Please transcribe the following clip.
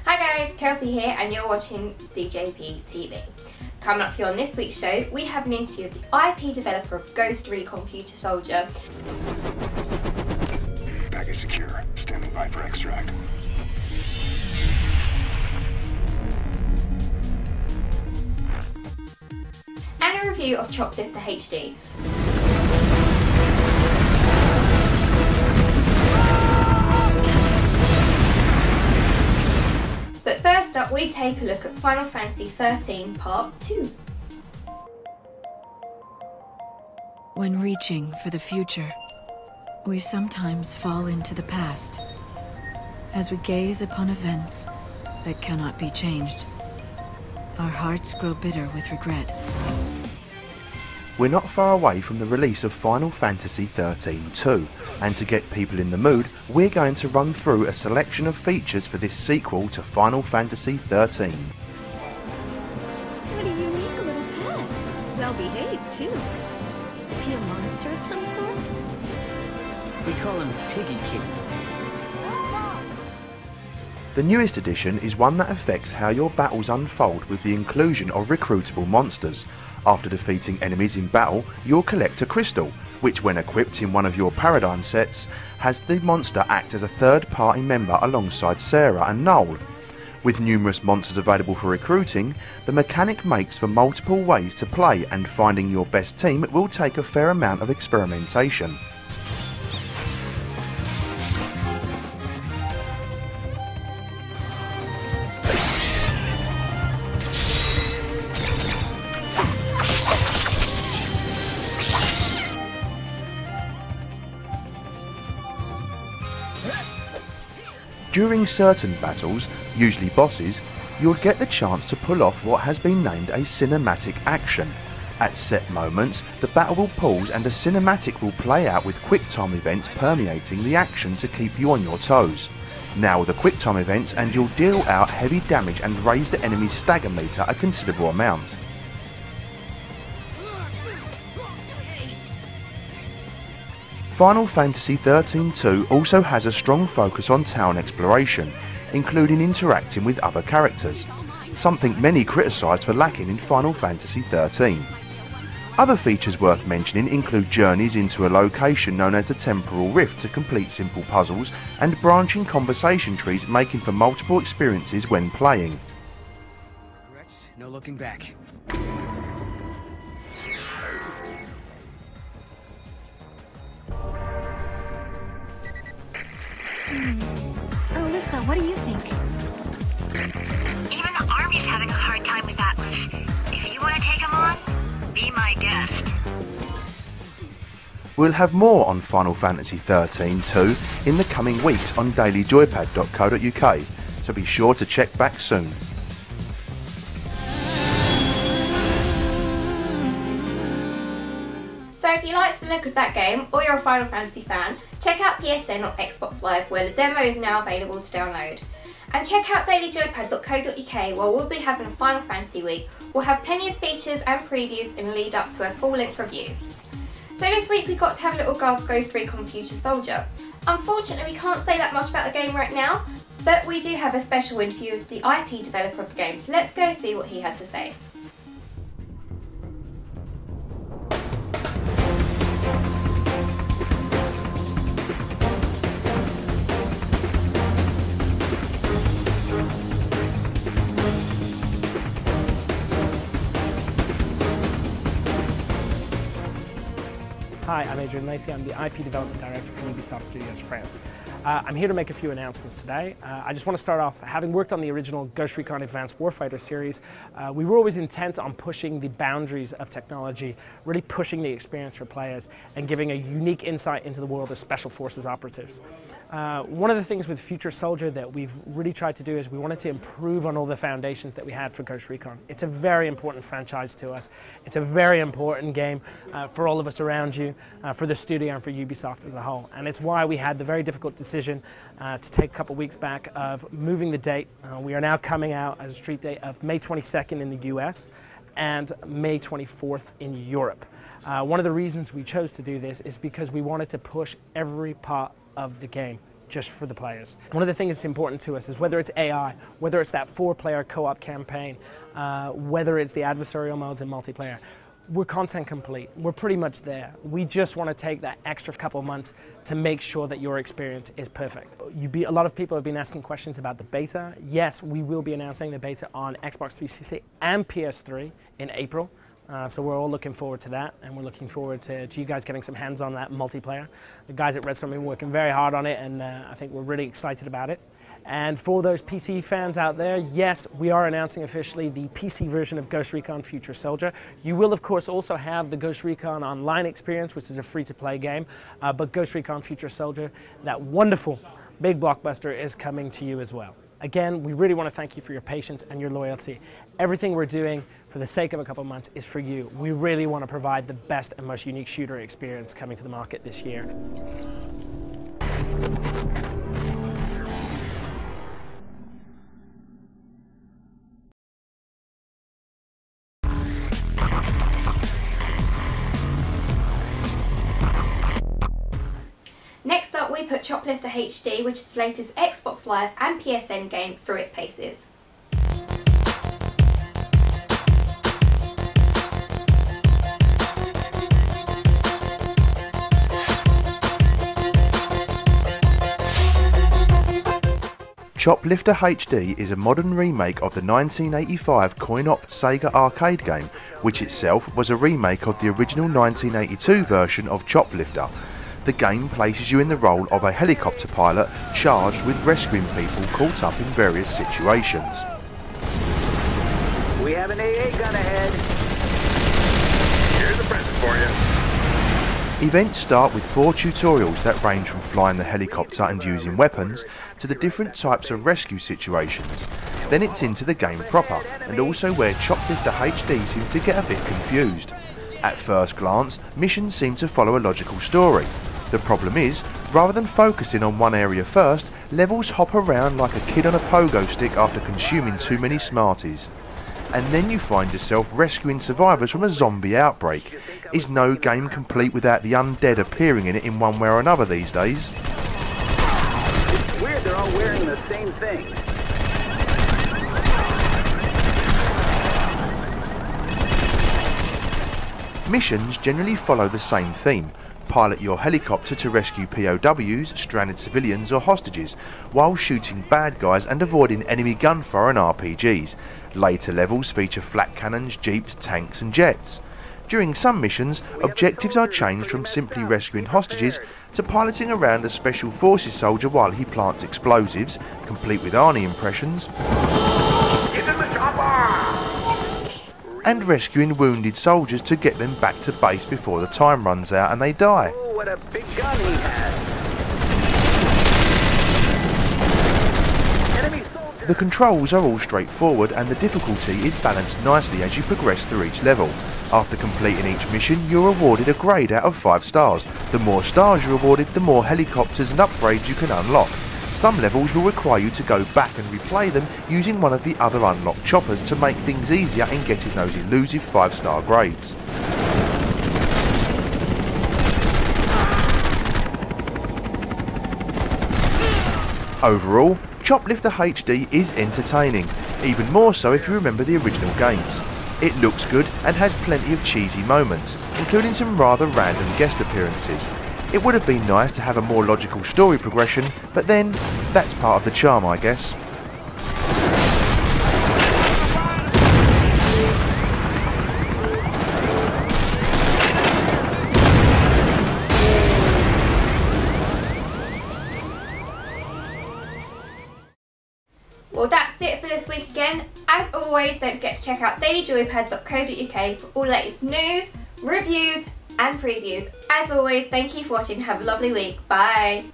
Hi guys, Kelsey here and you're watching DJP TV. Coming up for you on this week's show, we have an interview with the IP developer of Ghost Recon Future Soldier. Package secure. Standing by for extract. And a review of Choplifter HD. But first up, we take a look at Final Fantasy XIII Part 2. When reaching for the future, we sometimes fall into the past. As we gaze upon events that cannot be changed, our hearts grow bitter with regret. We're not far away from the release of Final Fantasy XIII-2, and to get people in the mood, we're going to run through a selection of features for this sequel to Final Fantasy XIII. What a unique little pet. Well behaved, too. Is he a monster of some sort? We call him Piggy King. The newest addition is one that affects how your battles unfold with the inclusion of recruitable monsters. After defeating enemies in battle, you'll collect a crystal, which when equipped in one of your paradigm sets, has the monster act as a third-party member alongside Sarah and Noel. With numerous monsters available for recruiting, the mechanic makes for multiple ways to play, and finding your best team will take a fair amount of experimentation. During certain battles, usually bosses, you'll get the chance to pull off what has been named a cinematic action. At set moments, the battle will pause and a cinematic will play out with quick time events permeating the action to keep you on your toes. Now with the quick time events and you'll deal out heavy damage and raise the enemy's stagger meter a considerable amount. Final Fantasy XIII-2 also has a strong focus on town exploration, including interacting with other characters, something many criticised for lacking in Final Fantasy XIII. Other features worth mentioning include journeys into a location known as the Temporal Rift to complete simple puzzles, and branching conversation trees making for multiple experiences when playing. Regrets, no looking back. Alyssa, what do you think? Even the Army's having a hard time with Atlas. If you want to take him on, be my guest. We'll have more on Final Fantasy XIII-2 in the coming weeks on dailyjoypad.co.uk, so be sure to check back soon. So if you liked the look of that game, or you're a Final Fantasy fan, check out PSN or Xbox Live where the demo is now available to download. And check out dailyjoypad.co.uk where we'll be having a Final Fantasy week. We'll have plenty of features and previews in the lead up to a full-length review. So this week we got to have a little go of Ghost Recon Future Soldier. Unfortunately we can't say that much about the game right now, but we do have a special interview with the IP developer of the game, so let's go see what he had to say. Hi, I'm Adrian Lacey. I'm the IP Development Director for Ubisoft Studios France. I'm here to make a few announcements today. I just want to start off, having worked on the original Ghost Recon Advanced Warfighter series, we were always intent on pushing the boundaries of technology, really pushing the experience for players and giving a unique insight into the world of Special Forces operatives. One of the things with Future Soldier that we've really tried to do is we wanted to improve on all the foundations that we had for Ghost Recon. It's a very important franchise to us. It's a very important game for all of us around you, for the studio and for Ubisoft as a whole. And it's why we had the very difficult decision to take a couple weeks back of moving the date. We are now coming out as a street date of May 22nd in the US and May 24th in Europe. One of the reasons we chose to do this is because we wanted to push every part of the game just for the players. One of the things that's important to us is whether it's AI, whether it's that 4-player co-op campaign, whether it's the adversarial modes in multiplayer, we're content complete. We're pretty much there. We just want to take that extra couple of months to make sure that your experience is perfect. A lot of people have been asking questions about the beta. Yes, we will be announcing the beta on Xbox 360 and PS3 in April. So we're all looking forward to that, and we're looking forward to you guys getting some hands on that multiplayer. The guys at Redstone have been working very hard on it, and I think we're really excited about it. And for those PC fans out there, yes, we are announcing officially the PC version of Ghost Recon Future Soldier. You will, of course, also have the Ghost Recon Online experience, which is a free-to-play game. But Ghost Recon Future Soldier, that wonderful big blockbuster, is coming to you as well. Again, we really want to thank you for your patience and your loyalty. Everything we're doing for the sake of a couple of months is for you. We really want to provide the best and most unique shooter experience coming to the market this year. Next up, we put Choplifter HD, which is the latest Xbox Live and PSN game, through its paces. Choplifter HD is a modern remake of the 1985 coin-op Sega arcade game, which itself was a remake of the original 1982 version of Choplifter. The game places you in the role of a helicopter pilot charged with rescuing people caught up in various situations. We have an AA gun ahead. Here's a present for you. Events start with 4 tutorials that range from flying the helicopter and using weapons to the different types of rescue situations. Then it's into the game proper, and also where Choplifter HD seems to get a bit confused. At first glance, missions seem to follow a logical story. The problem is, rather than focusing on one area first, levels hop around like a kid on a pogo stick after consuming too many Smarties. And then you find yourself rescuing survivors from a zombie outbreak. Is no game complete without the undead appearing in it in one way or another these days? It's weird they're all wearing the same thing. Missions generally follow the same theme. Pilot your helicopter to rescue POWs, stranded civilians or hostages, while shooting bad guys and avoiding enemy gunfire and RPGs. Later levels feature flak cannons, jeeps, tanks and jets. During some missions, objectives are changed from simply rescuing hostages to piloting around a special forces soldier while he plants explosives, complete with Arnie impressions, Get in the chopper! and rescuing wounded soldiers to get them back to base before the time runs out and they die. Oh, what a big gun he has! Enemy soldier! The controls are all straightforward and the difficulty is balanced nicely as you progress through each level. After completing each mission, you're awarded a grade out of 5 stars. The more stars you're awarded, the more helicopters and upgrades you can unlock. Some levels will require you to go back and replay them using one of the other unlocked choppers to make things easier in getting those elusive 5-star grades. Overall, Choplifter HD is entertaining, even more so if you remember the original games. It looks good and has plenty of cheesy moments, including some rather random guest appearances. It would have been nice to have a more logical story progression, but then, that's part of the charm, I guess. Well, that's it for this week again. As always, don't forget to check out dailyjoypad.co.uk for all the latest news, reviews and previews. As always, thank you for watching. Have a lovely week. Bye.